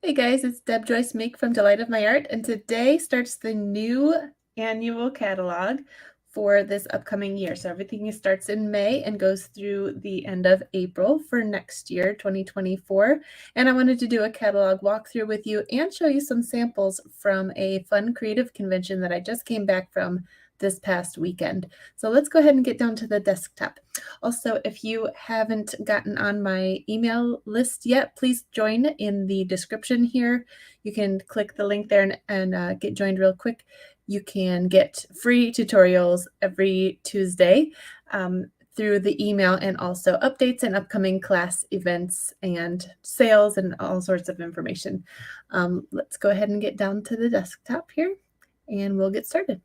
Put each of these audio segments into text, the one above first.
Hey guys, it's Deb Joyce Meek from Delight of My Art, and today starts the new annual catalog for this upcoming year. So everything starts in May and goes through the end of April for next year, 2024. And I wanted to do a catalog walkthrough with you and show you some samples from a fun creative convention that I just came back from this past weekend. So let's go ahead and get down to the desktop. Also, if you haven't gotten on my email list yet, please join in the description here. You can click the link there and get joined real quick. You can get free tutorials every Tuesday through the email, and also updates and upcoming class events and sales and all sorts of information. Let's go ahead and get down to the desktop here and we'll get started.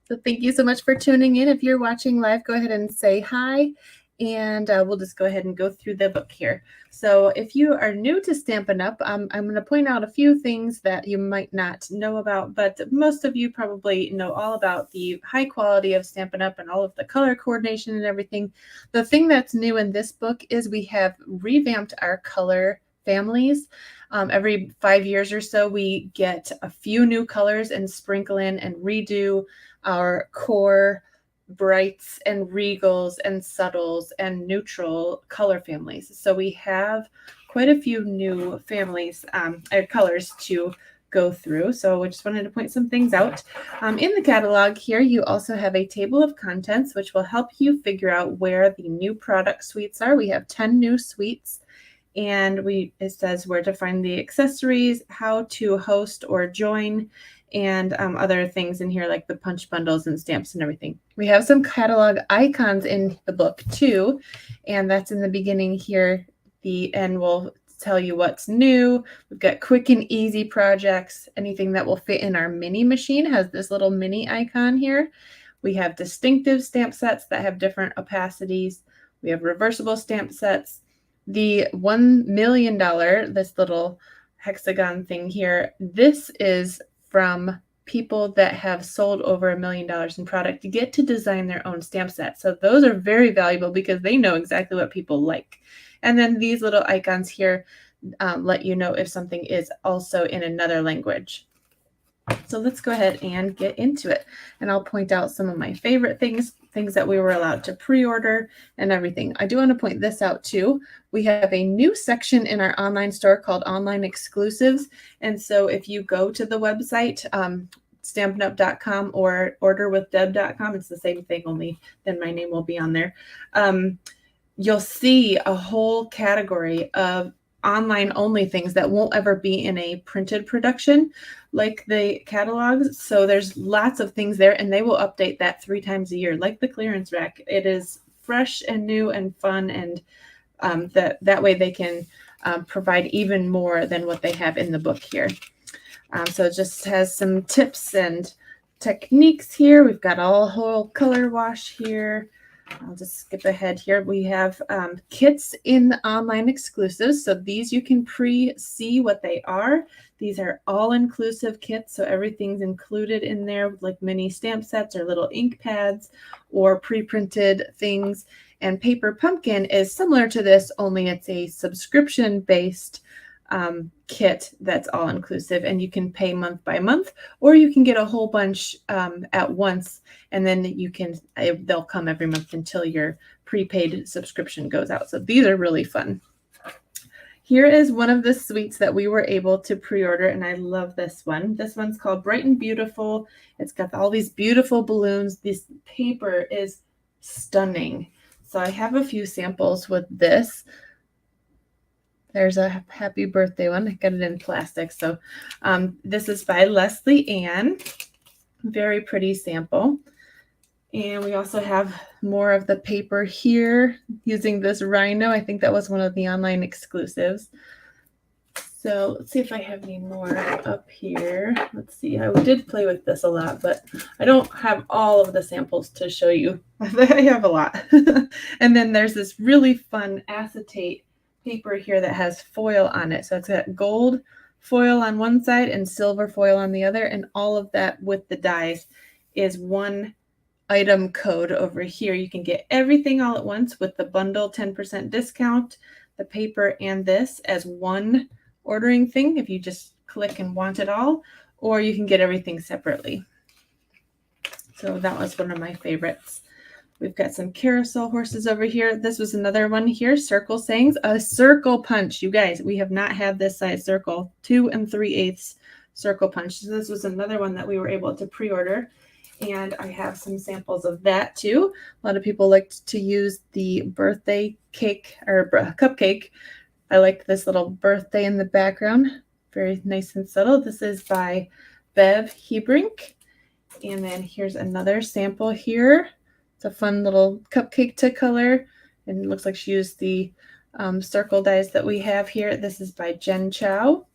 So thank you so much for tuning in. If you're watching live, go ahead and say hi, and we'll just go ahead and go through the book here. So if you are new to Stampin' Up, I'm going to point out a few things that you might not know about, but most of you probably know all about the high quality of Stampin' Up and all of the color coordination and everything. The thing that's new in this book is we have revamped our color families. Every 5 years or so, we get a few new colors and sprinkle in and redo our core brights and regals and subtles and neutral color families. So we have quite a few new families or colors to go through. So I just wanted to point some things out. In the catalog here, you also have a table of contents, which will help you figure out where the new product suites are. We have 10 new suites. And it says where to find the accessories, how to host or join, and other things in here like the punch bundles and stamps and everything. We have some catalog icons in the book too, and that's in the beginning here. The end will tell you what's new. We've got quick and easy projects. Anything that will fit in our mini machine has this little mini icon here. We have distinctive stamp sets that have different opacities. We have reversible stamp sets. The $1 million, this little hexagon thing here, this is from people that have sold over $1 million in product to get to design their own stamp set. So those are very valuable because they know exactly what people like. And then these little icons here let you know if something is also in another language. So let's go ahead and get into it. And I'll point out some of my favorite things that we were allowed to pre-order and everything. I do want to point this out too. We have a new section in our online store called Online Exclusives. And so if you go to the website, stampinup.com or orderwithdeb.com, it's the same thing, only then my name will be on there. You'll see a whole category of online only things that won't ever be in a printed production like the catalogs. So there's lots of things there, and they will update that 3 times a year, like the clearance rack. It is fresh and new and fun, and that way they can provide even more than what they have in the book here. So it just has some tips and techniques here. We've got a whole color wash here. I'll just skip ahead here. We have kits in the online exclusives. So these you can pre-see what they are. These are all-inclusive kits, so everything's included in there, like mini stamp sets or little ink pads or pre-printed things. And Paper Pumpkin is similar to this, only it's a subscription-based kit that's all inclusive, and you can pay month by month, or you can get a whole bunch at once, and then they'll come every month until your prepaid subscription goes out. So these are really fun. Here is one of the suites that we were able to pre-order, and I love this one. This one's called Brighton Beautiful. It's got all these beautiful balloons. This paper is stunning. So I have a few samples with this. There's a happy birthday one. I got it in plastic. So this is by Leslie Ann. Very pretty sample. And we also have more of the paper here using this rhino. I think that was one of the online exclusives. So let's see if I have any more up here. Let's see. I did play with this a lot, but I don't have all of the samples to show you. I have a lot. And then there's this really fun acetate paper here that has foil on it. So it's got gold foil on one side and silver foil on the other, and all of that with the dies is one item code over here. You can get everything all at once with the bundle 10% discount, the paper, and this as one ordering thing if you just click and want it all, or you can get everything separately. So that was one of my favorites. We've got some carousel horses over here. This was another one here, circle sayings, a circle punch. You guys, we have not had this size circle, 2 3/8 circle punch. So this was another one that we were able to pre-order. And I have some samples of that too. A lot of people liked to use the birthday cake or cupcake. I liked this little birthday in the background. Very nice and subtle. This is by Bev Hebrink. And then here's another sample here. It's a fun little cupcake to color. And it looks like she used the circle dies that we have here. This is by Jen Chow.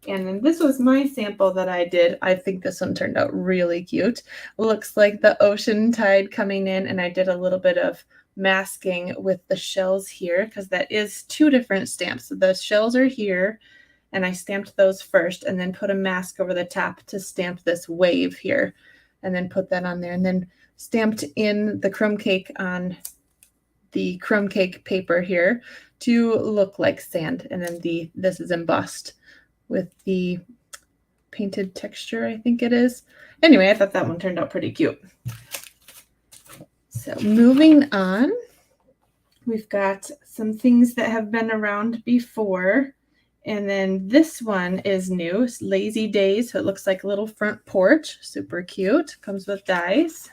And then this was my sample that I did. I think this one turned out really cute. Looks like the ocean tide coming in, and I did a little bit of masking with the shells here because that is 2 different stamps. So the shells are here, and I stamped those first and then put a mask over the top to stamp this wave here and then put that on there, and then stamped in the crumb cake on the crumb cake paper here to look like sand. And then this is embossed with the painted texture, I think it is. Anyway, I thought that one turned out pretty cute. So moving on, we've got some things that have been around before. And then this one is new, it's Lazy Days. So it looks like a little front porch, super cute. Comes with dies.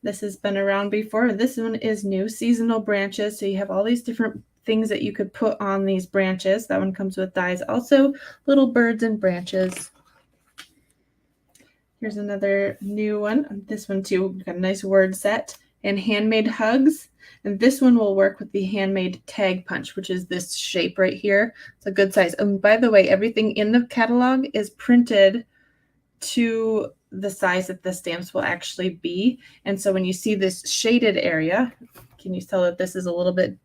This has been around before. This one is new, seasonal branches. So you have all these different things that you could put on these branches. That one comes with dies. Also, little birds and branches. Here's another new one. This one too, we've got a nice word set and handmade hugs. And this one will work with the handmade tag punch, which is this shape right here. It's a good size. And by the way, everything in the catalog is printed to the size that the stamps will actually be. And so when you see this shaded area, can you tell that this is a little bit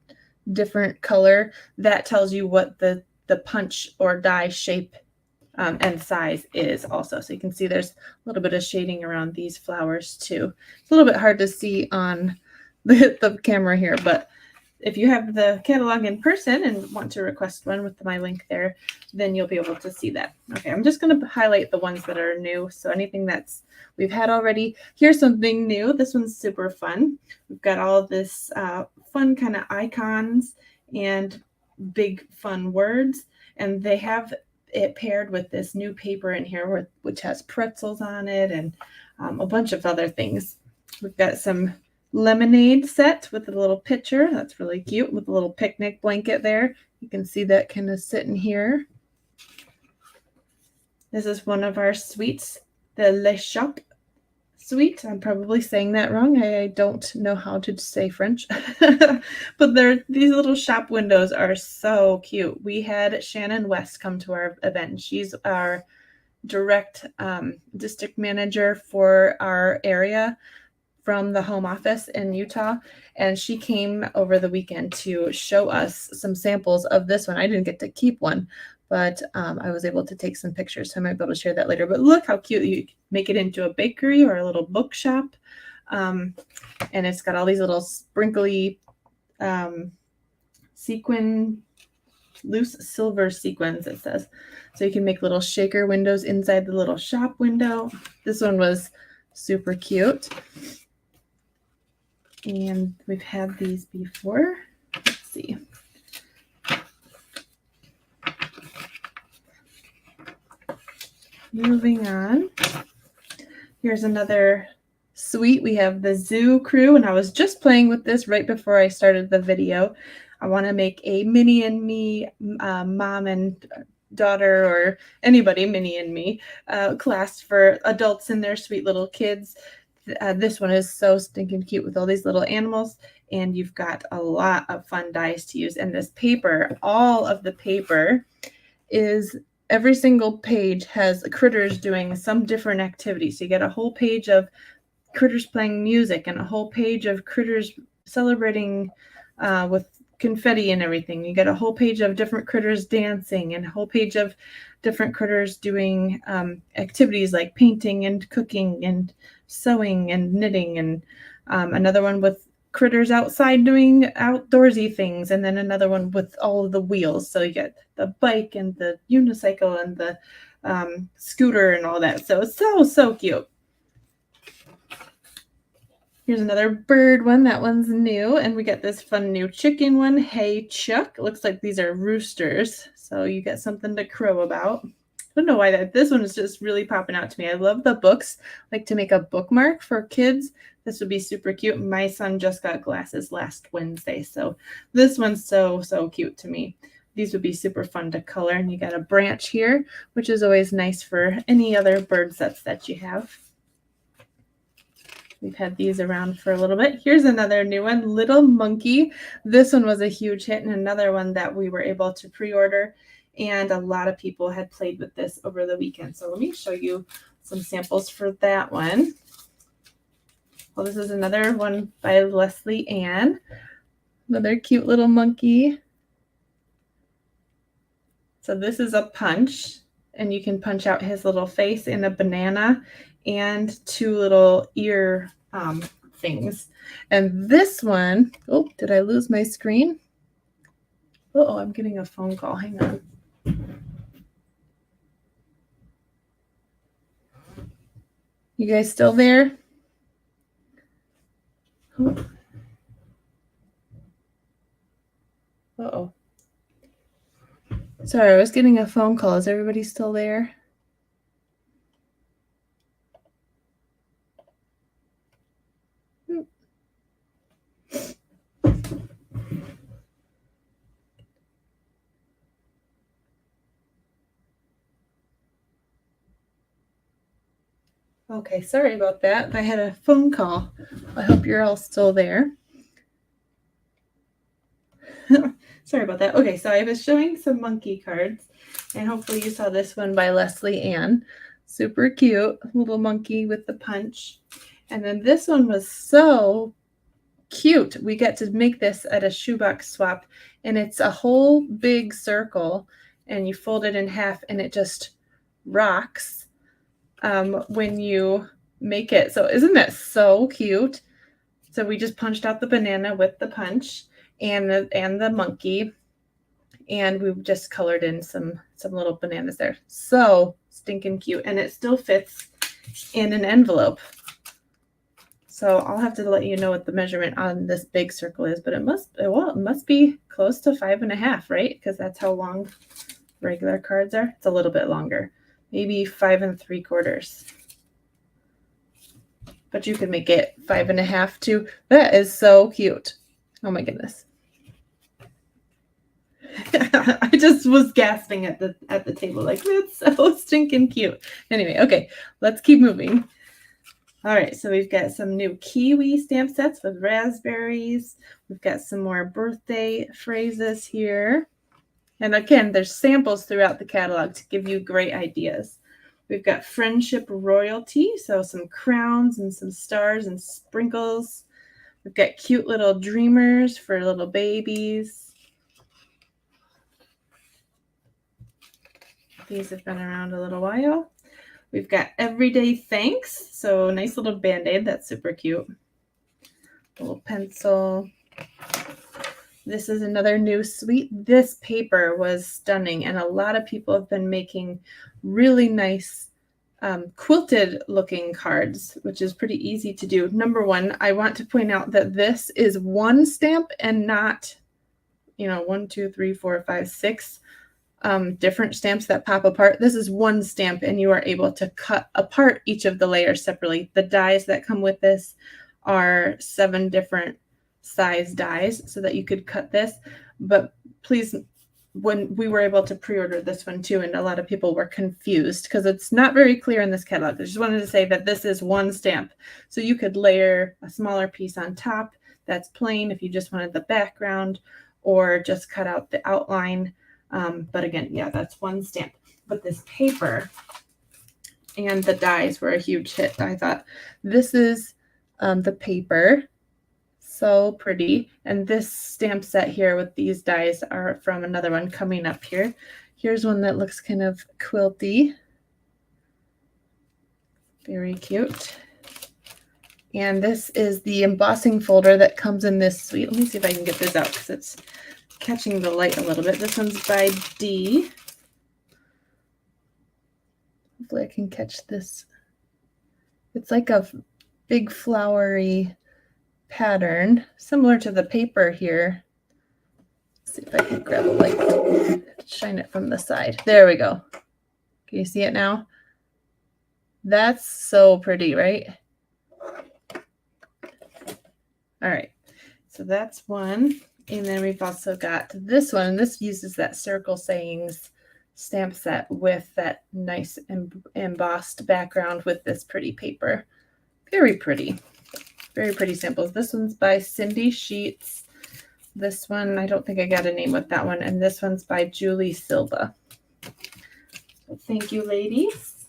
different color? That tells you what the punch or die shape and size is also. So you can see there's a little bit of shading around these flowers too. It's a little bit hard to see on the camera here, but if you have the catalog in person and want to request one with my link there, then you'll be able to see that. Okay, I'm just going to highlight the ones that are new. So anything that's we've had already. Here's something new. This one's super fun. We've got all of this fun kind of icons and big fun words, and they have it paired with this new paper in here which has pretzels on it and a bunch of other things. We've got some lemonade set with a little pitcher. That's really cute with a little picnic blanket there. You can see that kind of sitting here. This is one of our sweets, the Le Shop sweet. I'm probably saying that wrong. I don't know how to say French. But these little shop windows are so cute. We had Shannon West come to our event. She's our direct district manager for our area from the home office in Utah, and she came over the weekend to show us some samples of this one. I didn't get to keep one, but I was able to take some pictures, so I might be able to share that later. But look how cute. You make it into a bakery or a little bookshop, and it's got all these little sprinkly sequin, loose silver sequins, it says. So you can make little shaker windows inside the little shop window. This one was super cute. And we've had these before. Let's see. Moving on. Here's another suite. We have the Zoo Crew, and I was just playing with this right before I started the video. I want to make a Minnie and Me mom and daughter, or anybody Minnie and Me class for adults and their sweet little kids. This one is so stinking cute with all these little animals, and you've got a lot of fun dies to use. And this paper, all of the paper is, every single page has critters doing some different activity. So you get a whole page of critters playing music and a whole page of critters celebrating with confetti and everything. You get a whole page of different critters dancing and a whole page of different critters doing activities like painting and cooking and sewing and knitting, and another one with critters outside doing outdoorsy things, and then another one with all of the wheels. So you get the bike and the unicycle and the scooter and all that. So it's so cute. Here's another bird one. That one's new. And we got this fun new chicken one. Hey, Chuck. It looks like these are roosters. So you get something to crow about. I don't know why this one is just really popping out to me. I love the books. I like to make a bookmark for kids. This would be super cute. My son just got glasses last Wednesday. So this one's so cute to me. These would be super fun to color. And you got a branch here, which is always nice for any other bird sets that you have. We've had these around for a little bit. Here's another new one, Little Monkey. This one was a huge hit, and another one that we were able to pre-order, and a lot of people had played with this over the weekend. So let me show you some samples for that one. Well, this is another one by Leslie Ann. Another cute little monkey. So this is a punch, and you can punch out his little face in a banana and two little ear things. And this one, oh, did I lose my screen? Oh, I'm getting a phone call. Hang on. You guys still there? Oh. Uh-oh. Sorry, I was getting a phone call. Is everybody still there? Okay, sorry about that. I had a phone call. I hope you're all still there. Sorry about that. Okay, so I was showing some monkey cards, and hopefully you saw this one by Leslie Ann. Super cute, little monkey with the punch. And then this one was so cute. We get to make this at a shoebox swap, and it's a whole big circle, and you fold it in half, and it just rocks when you make it. So isn't that so cute? So we just punched out the banana with the punch and the monkey, and we just colored in some little bananas there. So stinking cute, and it still fits in an envelope. So I'll have to let you know what the measurement on this big circle is, but it must be close to 5.5, right? Because that's how long regular cards are. It's a little bit longer, maybe 5 3/4. But you can make it 5.5 too. That is so cute. Oh my goodness. I just was gasping at the table, like, that's so stinking cute. Anyway, okay, let's keep moving. All right, so we've got some new kiwi stamp sets with raspberries. We've got some more birthday phrases here. And again, there's samples throughout the catalog to give you great ideas. We've got friendship royalty, so some crowns and some stars and sprinkles. We've got cute little dreamers for little babies. These have been around a little while. We've got everyday thanks, so nice little band-aid. That's super cute. A little pencil. This is another new suite. This paper was stunning, and a lot of people have been making really nice quilted looking cards, which is pretty easy to do. Number one, I want to point out that this is one stamp and not, 1, 2, 3, 4, 5, 6 different stamps that pop apart. This is one stamp, and you are able to cut apart each of the layers separately. The dies that come with this are 7 different size dies so that you could cut this. But please, when we were able to pre-order this one too, and a lot of people were confused because it's not very clear in this catalog. I just wanted to say that this is one stamp. So you could layer a smaller piece on top that's plain if you just wanted the background, or just cut out the outline. But again, yeah, that's one stamp. But this paper and the dies were a huge hit. I thought this is the paper. So pretty. And this stamp set here with these dies are from another one coming up here. Here's one that looks kind of quilty. Very cute. And this is the embossing folder that comes in this suite. Let me see if I can get this out because it's catching the light a little bit. This one's by D. Hopefully I can catch this. It's like a big flowery pattern, similar to the paper here. Let's see if I can grab a light, shine it from the side. There we go. Can you see it now? That's so pretty, right? All right, so that's one. And then we've also got this one. This uses that circle sayings stamp set with that nice embossed background with this pretty paper. Very pretty. Very pretty samples. This one's by Cindy Sheets. This one, I don't think I got a name with that one. And this one's by Julie Silva. So thank you, ladies.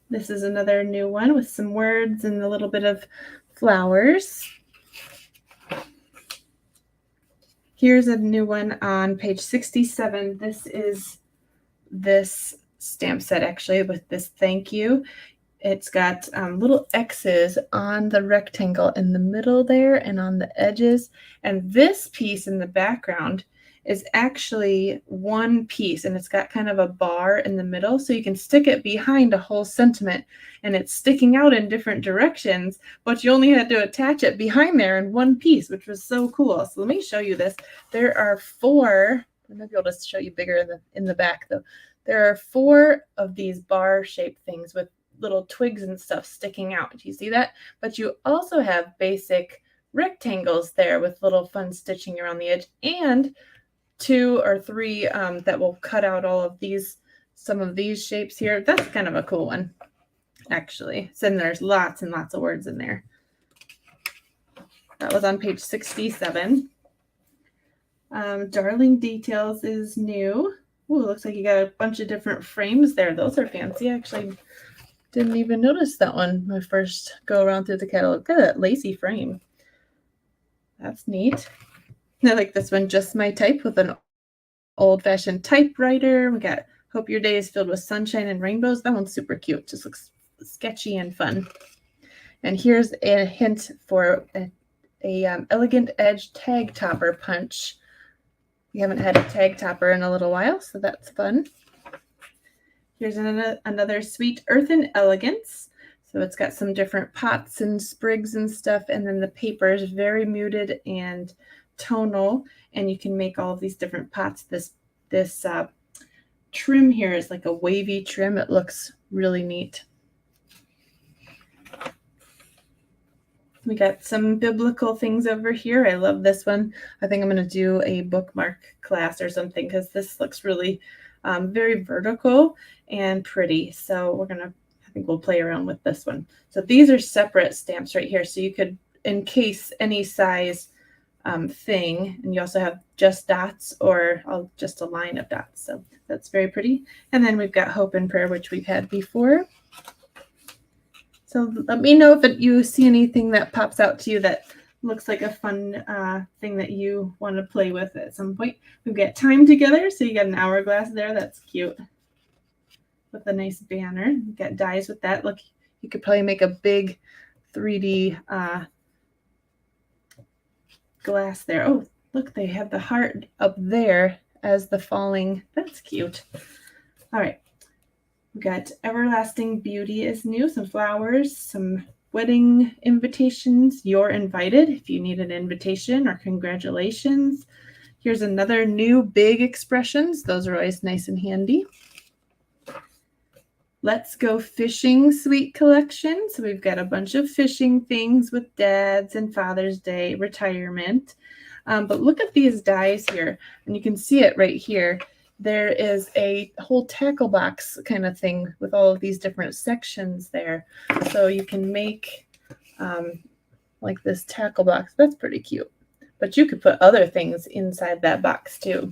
This is another new one with some words and a little bit of flowers. Here's a new one on page 67. This is this stamp set actually with this thank you. It's got little X's on the rectangle in the middle there and on the edges. And this piece in the background is actually one piece, and it's got kind of a bar in the middle, so you can stick it behind a whole sentiment, and it's sticking out in different directions, but you only had to attach it behind there in one piece, which was so cool. So let me show you this. There are 4, maybe I'll just show you bigger in the back though. There are 4 of these bar-shaped things with little twigs and stuff sticking out. Do you see that? But you also have basic rectangles there with little fun stitching around the edge, and 2 or 3 that will cut out all of these, some of these shapes here. That's kind of a cool one, actually. So there's lots and lots of words in there. That was on page 67. Darling Details is new. Ooh, looks like you got a bunch of different frames there. Those are fancy. I actually didn't even notice that one when I first go around through the catalog. Look at that lacy frame. That's neat. I like this one, Just My Type, with an old-fashioned typewriter. We got Hope Your Day is Filled with Sunshine and Rainbows. That one's super cute. Just looks sketchy and fun. And here's a hint for a Elegant Edge tag topper punch. We haven't had a tag topper in a little while, so that's fun. Here's another Sweet Earth and Elegance. So it's got some different pots and sprigs and stuff, and then the paper is very muted and tonal, and you can make all of these different pots. This trim here is like a wavy trim. It looks really neat. We got some biblical things over here. I love this one. I think I'm going to do a bookmark class or something because this looks really very vertical and pretty. So I think we'll play around with this one. So these are separate stamps right here. So you could encase any size thing, and you also have just dots or just a line of dots. So that's very pretty. And then we've got Hope and Prayer, which we've had before. So let me know if you see anything that pops out to you that looks like a fun thing that you want to play with at some point. We've got Time Together, so you got an hourglass there. That's cute. With a nice banner. You've got dies with that. Look, you could probably make a big 3D glass there. Oh, look, they have the heart up there as the falling. That's cute. All right. We got Everlasting Beauty is new, some flowers, some wedding invitations. You're invited if you need an invitation, or congratulations. Here's another new big expressions. Those are always nice and handy. Let's Go Fishing Suite collection. So we've got a bunch of fishing things with dads and Father's Day, retirement. But look at these dies here, and you can see it right here. There is a whole tackle box kind of thing with all of these different sections there. So you can make like this tackle box. That's pretty cute. But you could put other things inside that box too.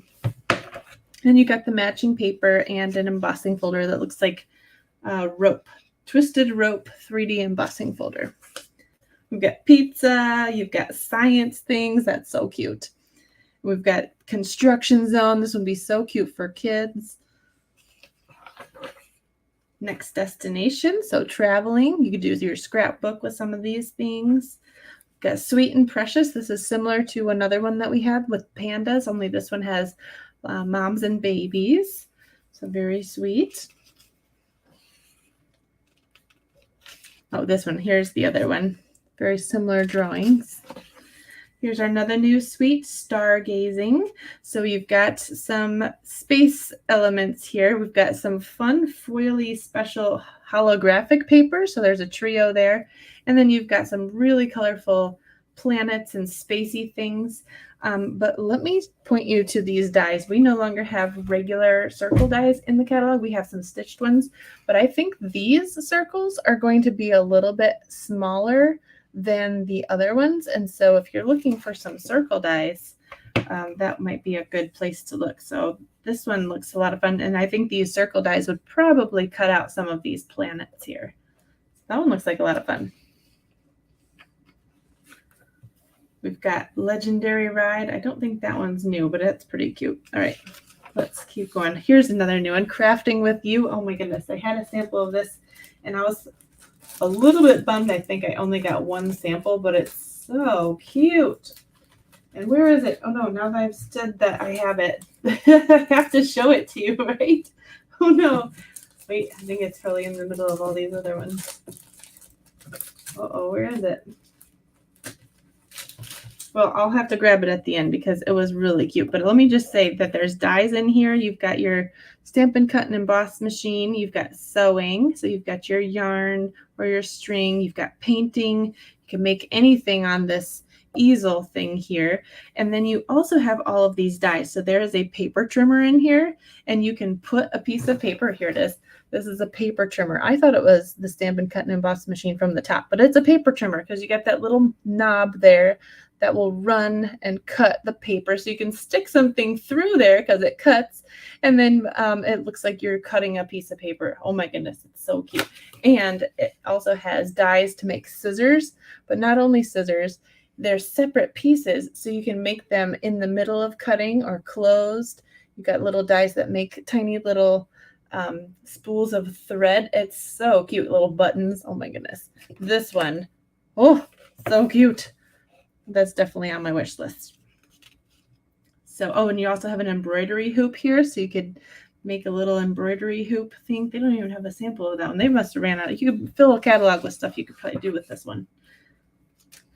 And you got the matching paper and an embossing folder that looks like rope Twisted Rope 3D embossing folder. We've got pizza, you've got science things. That's so cute. We've got construction zone. This would be so cute for kids. Next destination, so traveling. You could do your scrapbook with some of these things. Got Sweet and Precious. This is similar to another one that we had with pandas, only this one has moms and babies. So very sweet. Oh, this one. Here's the other one. Very similar drawings. Here's another new sweet, Stargazing. So you've got some space elements here. We've got some fun foily special holographic paper. So there's a trio there. And then you've got some really colorful planets and spacey things. But let me point you to these dies. We no longer have regular circle dies in the catalog. We have some stitched ones. But I think these circles are going to be a little bit smaller than the other ones. And so if you're looking for some circle dies, that might be a good place to look. So this one looks a lot of fun. And I think these circle dies would probably cut out some of these planets here. That one looks like a lot of fun. We've got Legendary Ride. I don't think that one's new, but it's pretty cute. All right, let's keep going. Here's another new one, Crafting with You. Oh my goodness, I had a sample of this and I was a little bit bummed. I think I only got one sample, but it's so cute. And where is it? Oh no, now that I've said that I have it, I have to show it to you, right? Oh no. Wait, I think it's probably in the middle of all these other ones. Uh-oh, where is it? Well, I'll have to grab it at the end because it was really cute. But let me just say that there's dies in here. You've got your Stampin' Cut and Emboss machine. You've got sewing. So you've got your yarn or your string. You've got painting. You can make anything on this easel thing here. And then you also have all of these dies. So there is a paper trimmer in here. And you can put a piece of paper. Here it is. This is a paper trimmer. I thought it was the Stampin' Cut and Emboss machine from the top. But it's a paper trimmer because you got that little knob there that will run and cut the paper. So you can stick something through there because it cuts. And then it looks like you're cutting a piece of paper. Oh my goodness, it's so cute. And it also has dies to make scissors, but not only scissors, they're separate pieces. So you can make them in the middle of cutting or closed. You've got little dies that make tiny little spools of thread. It's so cute, little buttons. Oh my goodness. This one, oh, so cute. That's definitely on my wish list. So, oh, and you also have an embroidery hoop here. So you could make a little embroidery hoop thing. They don't even have a sample of that one. They must have ran out. You could fill a catalog with stuff you could probably do with this one.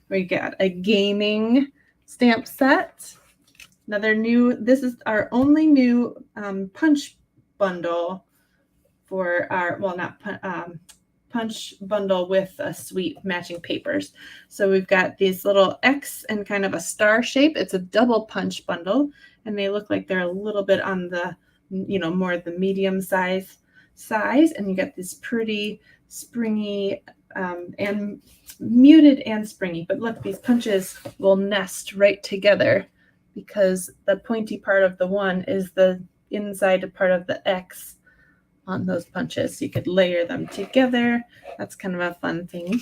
We got a gaming stamp set. Another new, this is our only new punch bundle for our, well, not punch bundle with a suite matching papers. So we've got these little X and kind of a star shape. It's a double punch bundle, and they look like they're a little bit on the, you know, more the medium size. And you got this pretty springy and muted and springy. But look, these punches will nest right together because the pointy part of the one is the inside part of the X on those punches. So you could layer them together. That's kind of a fun thing.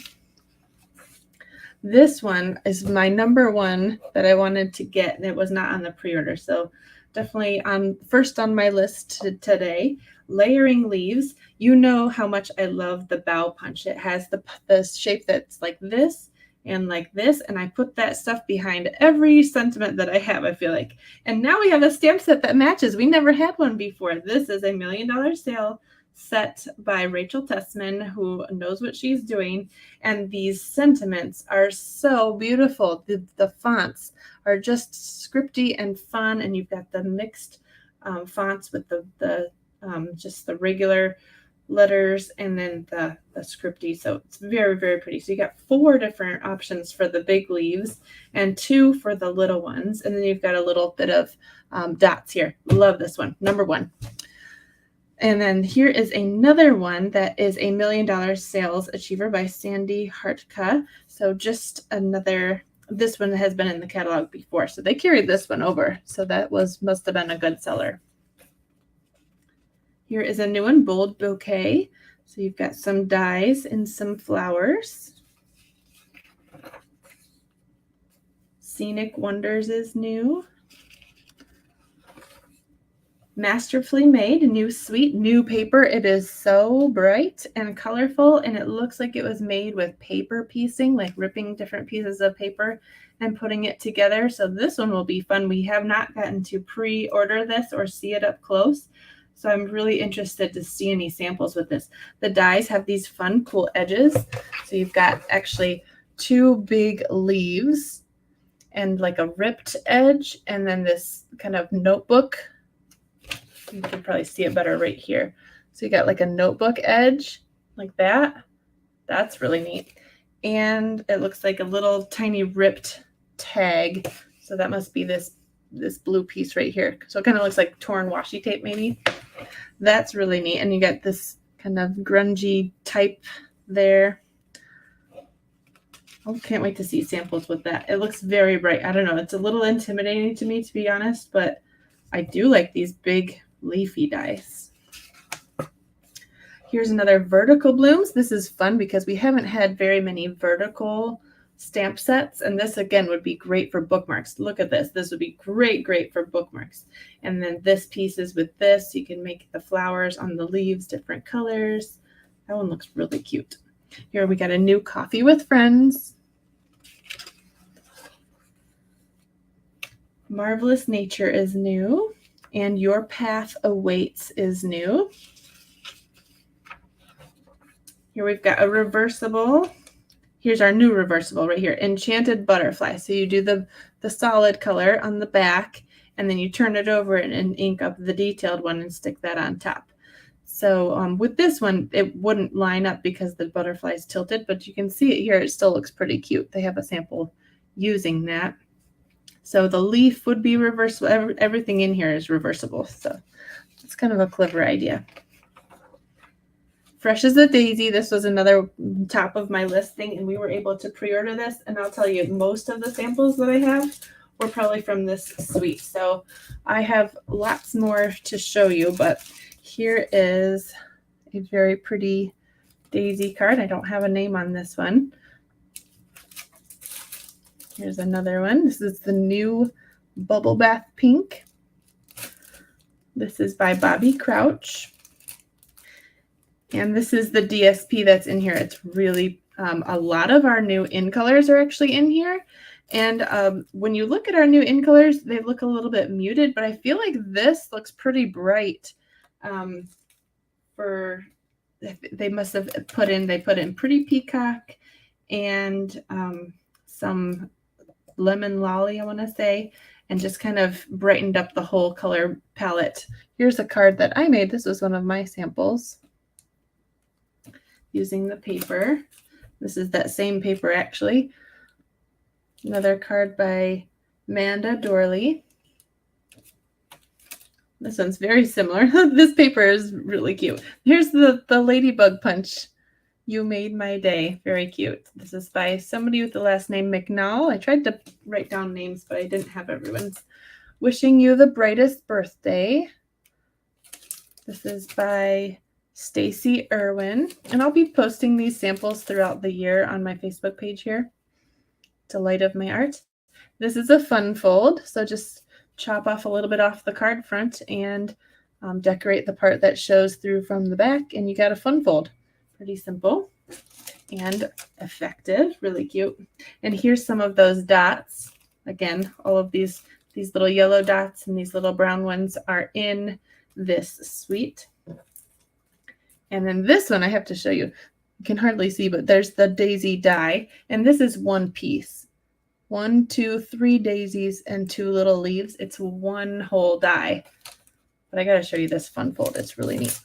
This one is my number one that I wanted to get, and it was not on the pre-order. So definitely first on my list today. Layering leaves. You know how much I love the bow punch. It has the shape that's like this and like this, and I put that stuff behind every sentiment that I have, I feel like. And now we have a stamp set that matches. We never had one before. This is a $1 Million Sale set by Rachel Tessman, who knows what she's doing. And these sentiments are so beautiful. The fonts are just scripty and fun, and you've got the mixed fonts with the just the regular letters and then the scripty. So it's very, very pretty. So you got 4 different options for the big leaves and 2 for the little ones. And then you've got a little bit of dots here. Love this one. Number 1. And then here is another one that is a $1 Million Sales Achiever by Sandy Hartka. So just another, this one has been in the catalog before. So they carried this one over. So that must have been a good seller. Here is a new one, Bold Bouquet. So you've got some dies and some flowers. Scenic Wonders is new. Masterfully Made, new suite, new paper. It is so bright and colorful, and it looks like it was made with paper piecing, like ripping different pieces of paper and putting it together. So this one will be fun. We have not gotten to pre-order this or see it up close, so I'm really interested to see any samples with this. The dies have these fun, cool edges. So you've got actually two big leaves and like a ripped edge, and then this kind of notebook. You can probably see it better right here. So you got like a notebook edge like that. That's really neat. And it looks like a little tiny ripped tag. So that must be this blue piece right here. So it kind of looks like torn washi tape maybe. That's really neat. And you got this kind of grungy type there. Oh, can't wait to see samples with that. It looks very bright. I don't know. It's a little intimidating to me, to be honest, but I do like these big leafy dice. Here's another vertical blooms. This is fun because we haven't had very many vertical stamp sets, and this again would be great for bookmarks. Look at this. This would be great for bookmarks. And then this piece is with this. You can make the flowers on the leaves different colors. That one looks really cute. Here we got a new Coffee with Friends. Marvelous Nature is new. And Your Path Awaits is new. Here we've got a reversible. Here's our new reversible right here, Enchanted Butterfly. So you do the solid color on the back, and then you turn it over and ink up the detailed one and stick that on top. So with this one, it wouldn't line up because the butterfly is tilted, but you can see it here. It still looks pretty cute. They have a sample using that. So the leaf would be reversible. Everything in here is reversible. So it's kind of a clever idea. Fresh as a Daisy. This was another top of my listing, and we were able to pre-order this. And I'll tell you, most of the samples that I have were probably from this suite. So I have lots more to show you, but here is a very pretty daisy card. I don't have a name on this one. Here's another one. This is the new Bubble Bath Pink. This is by Bobby Crouch. And this is the DSP that's in here. It's really, a lot of our new in colors are actually in here. And when you look at our new in colors, they look a little bit muted, but I feel like this looks pretty bright. They must have put in Pretty Peacock and some Lemon Lolly, I want to say, and just kind of brightened up the whole color palette. Here's a card that I made. This was one of my samples using the paper. This is that same paper, actually. Another card by Amanda Dorley. This one's very similar. This paper is really cute. Here's the Ladybug Punch. You Made My Day. Very cute. This is by somebody with the last name McNall. I tried to write down names, but I didn't have everyone's. Wishing You the Brightest Birthday. This is by Stacy Irwin. And I'll be posting these samples throughout the year on my Facebook page here. Delight of My Art. This is a fun fold. So just chop off a little bit off the card front and decorate the part that shows through from the back, and you got a fun fold. Pretty simple and effective, really cute. And here's some of those dots. Again, all of these little yellow dots and these little brown ones are in this suite. And then this one I have to show you. You can hardly see, but there's the daisy die, and this is one piece. 1, 2, 3 daisies and 2 little leaves. It's one whole die. But I got to show you this fun fold. It's really neat.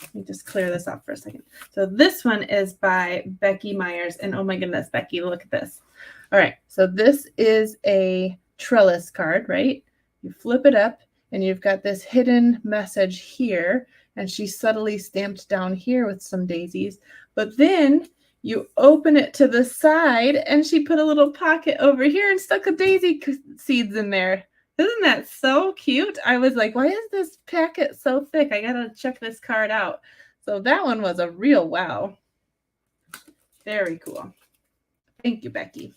Let me just clear this off for a second. So this one is by Becky Myers. And oh my goodness, Becky, look at this. All right. So this is a trellis card, right? You flip it up and you've got this hidden message here. And she subtly stamped down here with some daisies. But then you open it to the side and she put a little pocket over here and stuck a daisy seeds in there. Isn't that so cute? I was like, why is this packet so thick? I got to check this card out. So that one was a real wow. Very cool. Thank you, Becky.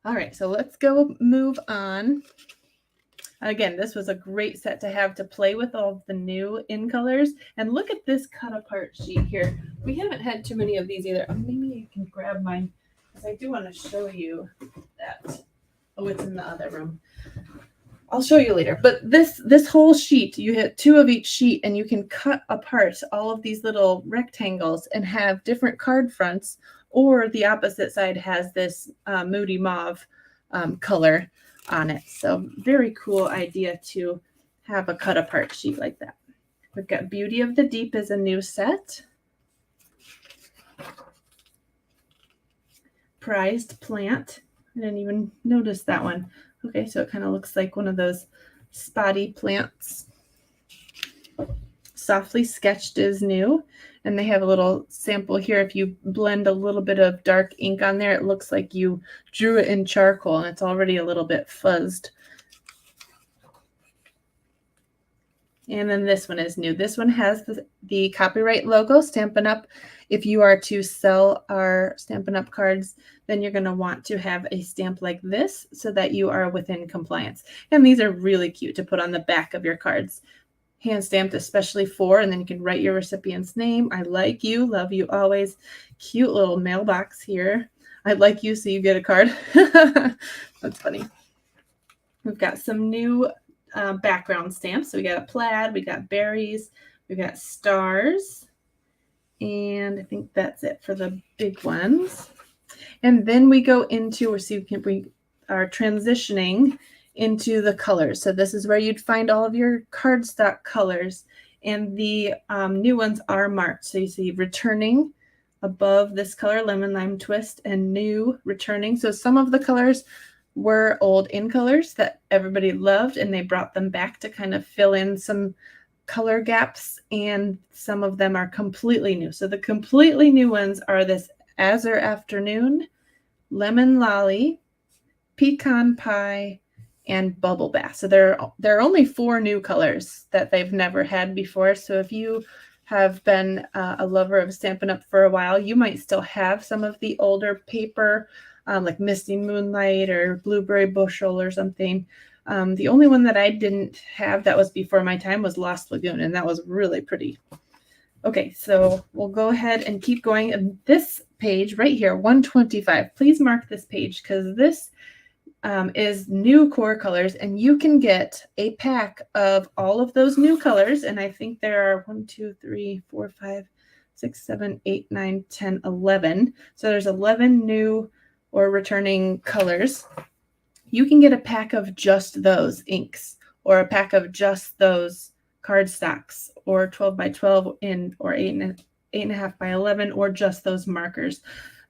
All right, so let's go move on. Again, this was a great set to have to play with all of the new in colors. And look at this cut apart sheet here. We haven't had too many of these either. Oh, maybe you can grab mine because I do want to show you that. Oh, it's in the other room. I'll show you later. But this whole sheet, you hit 2 of each sheet and you can cut apart all of these little rectangles and have different card fronts, or the opposite side has this moody mauve color on it. So very cool idea to have a cut apart sheet like that. We've got Beauty of the Deep is a new set. Prized Plant. I didn't even notice that one. Okay, so it kind of looks like one of those spotty plants. Softly Sketched is new, and they have a little sample here. If you blend a little bit of dark ink on there, it looks like you drew it in charcoal, and it's already a little bit fuzzed. And then this one is new. This one has the copyright logo, Stampin' Up. If you are to sell our Stampin' Up cards, then you're going to want to have a stamp like this so that you are within compliance. And these are really cute to put on the back of your cards. Hand stamped especially for, and then you can write your recipient's name. I like you, love you always. Cute little mailbox here. I like you, so you get a card. That's funny. We've got some new background stamps. So we got a plaid, we got berries, we got stars, and I think that's it for the big ones. And then we go into, we are transitioning into the colors. So this is where you'd find all of your cardstock colors, and the new ones are marked. So you see returning above this color, Lemon Lime Twist, and new returning. So some of the colors were old in colors that everybody loved, and they brought them back to kind of fill in some color gaps, and some of them are completely new. So the completely new ones are this Azure Afternoon, Lemon Lolly, Pecan Pie, and Bubble Bath. So there are only 4 new colors that they've never had before. So if you have been a lover of Stampin' Up for a while, you might still have some of the older paper, like Misty Moonlight or Blueberry Bushel or something. The only one that I didn't have that was before my time was Lost Lagoon, and that was really pretty. Okay, so we'll go ahead and keep going. And this page right here, 125, please mark this page because this is new core colors, and you can get a pack of all of those new colors. And I think there are 1, 2, 3, 4, 5, 6, 7, 8, 9, 10, 11. So there's 11 new or returning colors. You can get a pack of just those inks, or a pack of just those cardstocks, or 12 by 12 or 8.5 by 11, or just those markers.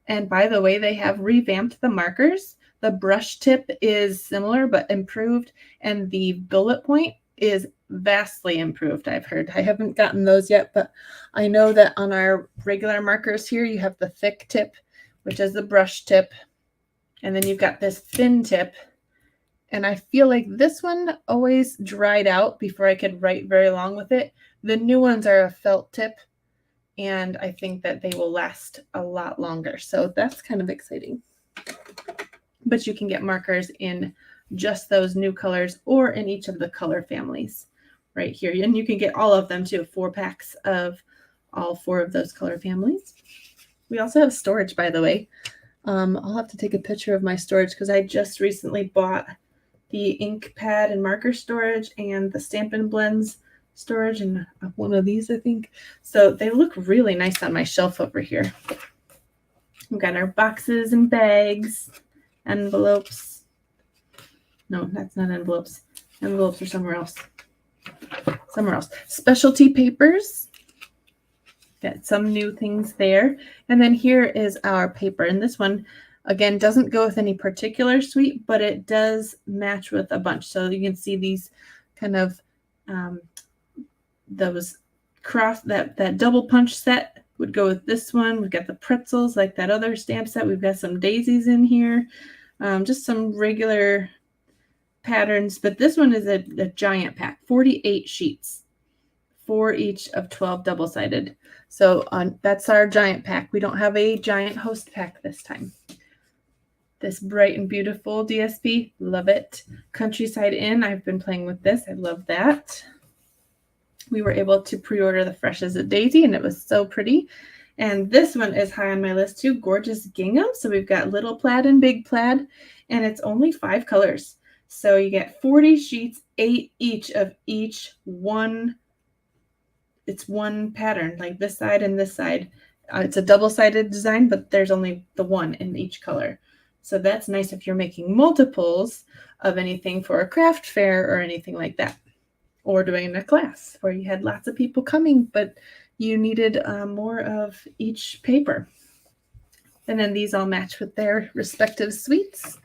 And by the way, they have revamped the markers. The brush tip is similar but improved, and the bullet point is vastly improved, I've heard. I haven't gotten those yet, but I know that on our regular markers here, you have the thick tip, which is the brush tip, and then you've got this thin tip. And I feel like this one always dried out before I could write very long with it. The new ones are a felt tip, and I think that they will last a lot longer. So that's kind of exciting. But you can get markers in just those new colors or in each of the color families right here. And you can get all of them too, 4 packs of all 4 of those color families. We also have storage, by the way. I'll have to take a picture of my storage because I just recently bought the ink pad and marker storage and the Stampin' Blends storage, and one of these, I think. So they look really nice on my shelf over here. We've got our boxes and bags, envelopes. No, that's not envelopes. Envelopes are somewhere else. Somewhere else. Specialty papers. Got some new things there. And then here is our paper. And this one, again, doesn't go with any particular suite, but it does match with a bunch. So you can see these kind of those cross, that double punch set would go with this one. We've got the pretzels like that other stamp set. We've got some daisies in here. Just some regular patterns, but this one is a giant pack, 48 sheets 4 each of 12 double-sided. So that's our giant pack. We don't have a giant host pack this time. This Brighton Beautiful DSP, love it. Countryside Inn, I've been playing with this. I love that. We were able to pre-order the Fresh as a Daisy, and it was so pretty. And this one is high on my list too, Gorgeous Gingham. So we've got little plaid and big plaid, and it's only 5 colors. So you get 40 sheets, 8 each of each one. It's one pattern, like this side and this side. It's a double-sided design, but there's only the one in each color. So that's nice if you're making multiples of anything for a craft fair or anything like that. Or doing a class where you had lots of people coming, but you needed more of each paper. And then these all match with their respective suites.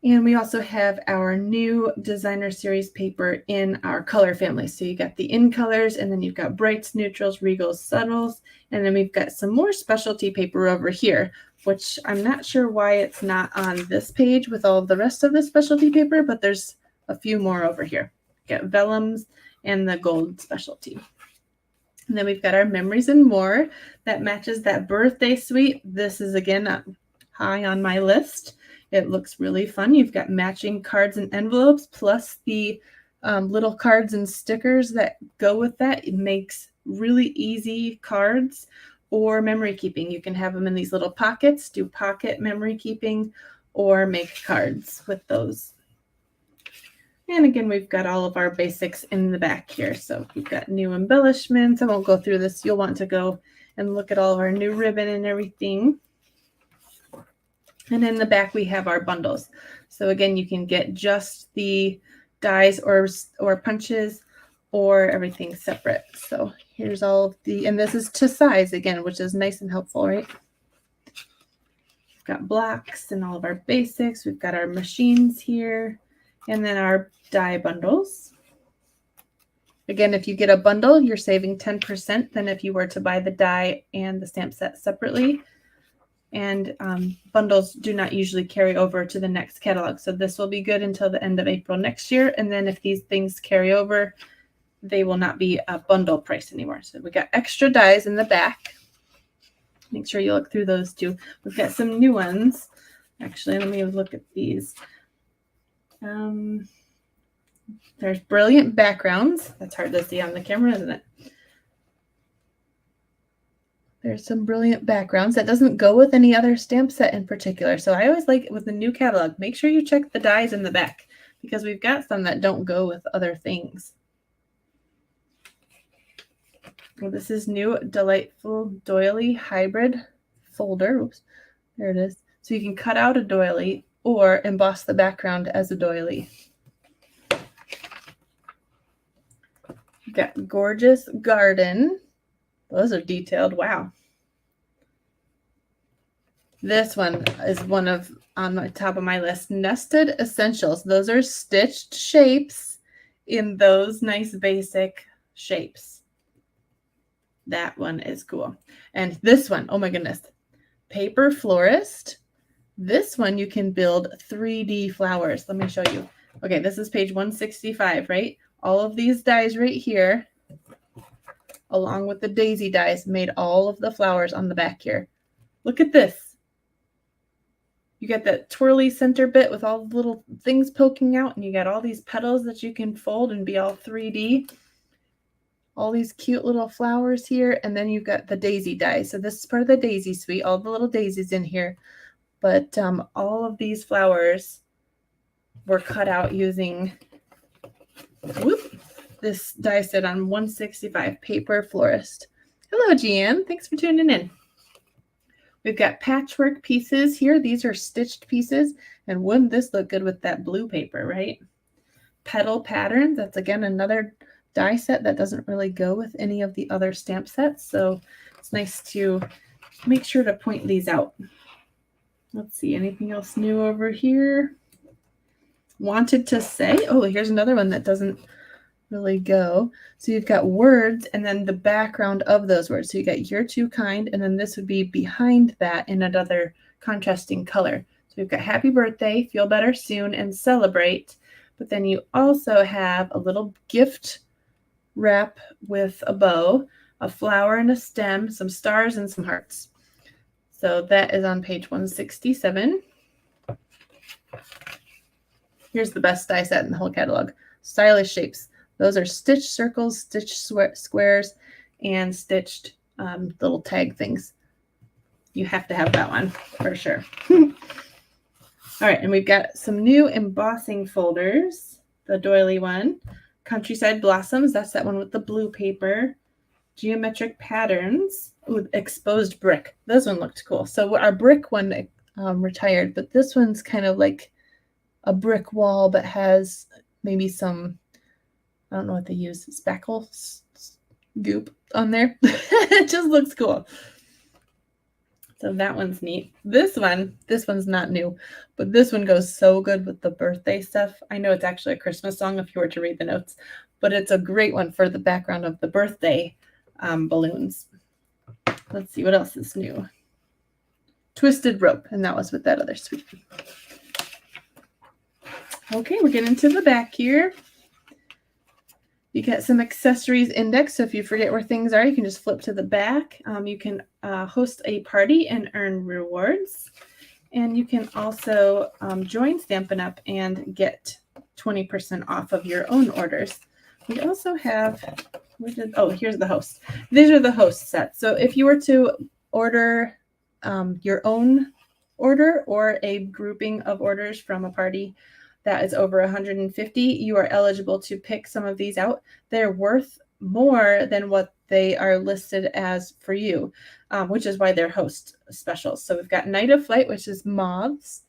And we also have our new designer series paper in our color family. So you got the in colors, and then you've got brights, neutrals, regals, subtles, and then we've got some more specialty paper over here, which I'm not sure why it's not on this page with all the rest of the specialty paper, but there's a few more over here. Got vellums and the gold specialty. And then we've got our Memories and More that matches that birthday suite. This is again high on my list. It looks really fun. You've got matching cards and envelopes plus the little cards and stickers that go with that. It makes really easy cards or memory keeping. You can have them in these little pockets, do pocket memory keeping, or make cards with those. And again, we've got all of our basics in the back here. So we've got new embellishments. I won't go through this. You'll want to go and look at all of our new ribbon and everything. And in the back, we have our bundles. So again, you can get just the dies or punches or everything separate. So here's all of the, and this is to size again, which is nice and helpful, right? We've got blocks and all of our basics. We've got our machines here, and then our die bundles. Again, if you get a bundle, you're saving 10% than if you were to buy the die and the stamp set separately. And bundles do not usually carry over to the next catalog. So this will be good until the end of April next year. And then if these things carry over, they will not be a bundle price anymore. So we got extra dies in the back. Make sure you look through those too. We've got some new ones. Actually, let me look at these. There's Brilliant Backgrounds. That's hard to see on the camera, isn't it? There's some Brilliant Backgrounds that doesn't go with any other stamp set in particular. So I always like it with the new catalog. Make sure you check the dies in the back because we've got some that don't go with other things. Well, this is new Delightful Doily Hybrid Folder. Oops, there it is. So you can cut out a doily or emboss the background as a doily. You've got Gorgeous Garden. Those are detailed. Wow. This one is one of on the top of my list. Nested Essentials. Those are stitched shapes in those nice basic shapes. That one is cool. And this one, oh my goodness. Paper Florist. This one you can build 3D flowers. Let me show you. Okay, this is page 165, right? All of these dies right here, along with the daisy dies, made all of the flowers on the back here. Look at this. You got that twirly center bit with all the little things poking out, and you got all these petals that you can fold and be all 3D. All these cute little flowers here, and then you've got the daisy dies. So this is part of the daisy suite, all the little daisies in here. But all of these flowers were cut out using this die set on 165 Paper Florist. Hello, Jeanne. Thanks for tuning in. We've got patchwork pieces here. These are stitched pieces. And wouldn't this look good with that blue paper, right? Petal patterns. That's, again, another die set that doesn't really go with any of the other stamp sets. So it's nice to make sure to point these out. Let's see. Anything else new over here? Wanted to Say. Oh, here's another one that doesn't really go. So you've got words and then the background of those words. So you got You're Too Kind, and then this would be behind that in another contrasting color. So we've got Happy Birthday, Feel Better Soon, and Celebrate. But then you also have a little gift wrap with a bow, a flower and a stem, some stars, and some hearts. So that is on page 167. Here's the best die set in the whole catalog. Stylish shapes. Those are stitched circles, stitched squares, and stitched little tag things. You have to have that one for sure. All right, and we've got some new embossing folders. The doily one. Countryside Blossoms, that's that one with the blue paper. Geometric Patterns with exposed brick. This one looked cool. So our brick one retired, but this one's kind of like a brick wall, but has maybe some, I don't know what they use, spackle goop on there. It just looks cool. So that one's neat. This one's not new, but this one goes so good with the birthday stuff. I know it's actually a Christmas song if you were to read the notes, but it's a great one for the background of the birthday balloons. Let's see what else is new. Twisted Rope, and that was with that other sweetie. Okay, we're getting to the back here. You get some accessories index, so if you forget where things are, you can just flip to the back. You can host a party and earn rewards. And you can also join Stampin' Up! And get 20% off of your own orders. We also have, here's the host. These are the host sets. So if you were to order your own order or a grouping of orders from a party that is over 150, you are eligible to pick some of these out. They're worth more than what they are listed as for you, which is why they're host specials. So we've got Night of Flight, which is moths,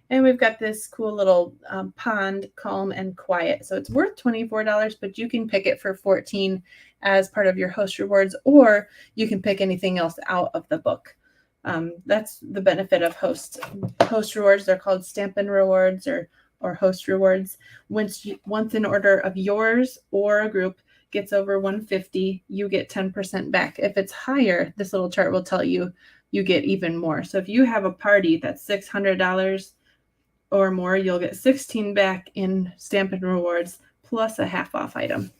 and we've got this cool little pond, calm and quiet. So it's worth $24, but you can pick it for $14 as part of your host rewards, or you can pick anything else out of the book. That's the benefit of host rewards. They're called Stampin Rewards or host rewards. Once an order of yours or a group gets over 150, you get 10% back. If it's higher, this little chart will tell you you get even more. So if you have a party that's $600 or more, you'll get $16 back in Stampin' Rewards plus a half off item.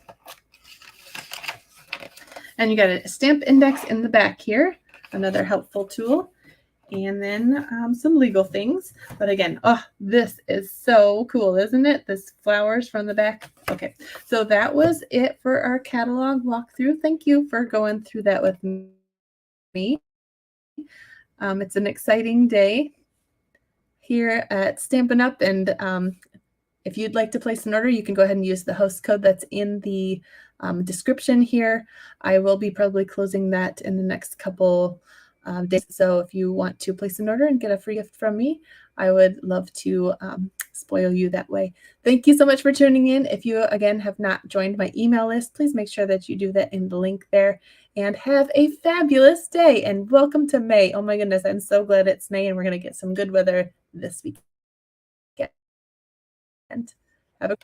And you got a stamp index in the back here, another helpful tool. And then some legal things. But again, this is so cool, isn't it? This flowers from the back. Okay, so that was it for our catalog walkthrough. Thank you for going through that with me. It's an exciting day here at Stampin' Up! And if you'd like to place an order, you can go ahead and use the host code that's in the description here. I will be probably closing that in the next couple days. So if you want to place an order and get a free gift from me, I would love to spoil you that way. Thank you so much for tuning in. If you, again, have not joined my email list, please make sure that you do that in the link there. And have a fabulous day. And welcome to May. Oh my goodness, I'm so glad it's May and we're going to get some good weekend. Have a